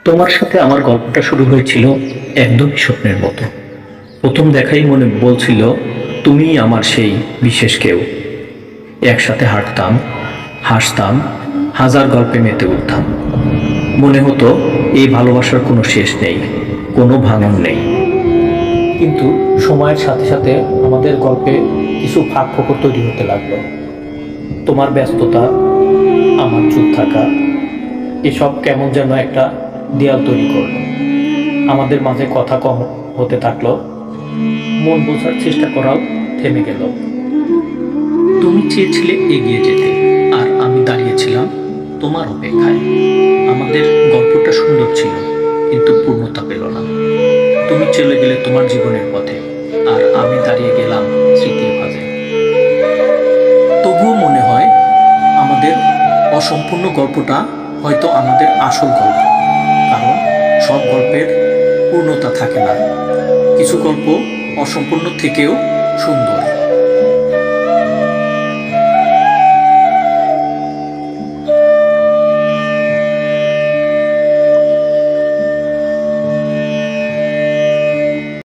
তোমার সাথে আমার গল্পটা শুরু হয়েছিল একদমই স্বপ্নের মতো। প্রথম দেখাই মনে বলছিল তুমিই আমার সেই বিশেষ কেউ। একসাথে হাঁটতাম, হাসতাম, হাজার গল্পে মেতে উঠতাম। মনে হতো এই ভালোবাসার কোনো শেষ নেই, কোনো ভাঙন নেই। কিন্তু সময়ের সাথে সাথে আমাদের গল্পে কিছু ফাঁকফোকর তৈরি হতে লাগলো। তোমার ব্যস্ততা, আমার চুপ থাকা, এসব কেমন যেন একটা দেয়াল তৈরি করলো। আমাদের মাঝে কথা কম হতে থাকলো, মন বোঝার চেষ্টা করাও থেমে গেল। তুমি চেয়েছিলে এগিয়ে যেতে, আর আমি দাঁড়িয়েছিলাম তোমার অপেক্ষায়। আমাদের গল্পটা সুন্দর ছিল, কিন্তু পূর্ণতা পেল না। তুমি চলে গেলে তোমার জীবনের পথে, আর আমি দাঁড়িয়ে গেলাম স্মৃতির ভাঁজে। তবুও মনে হয় আমাদের অসম্পূর্ণ গল্পটা হয়তো আমাদের আসল গল্প। কারণ সব গল্পের পূর্ণতা থাকে না, কিছু গল্প অসম্পূর্ণ থেকেও সুন্দর।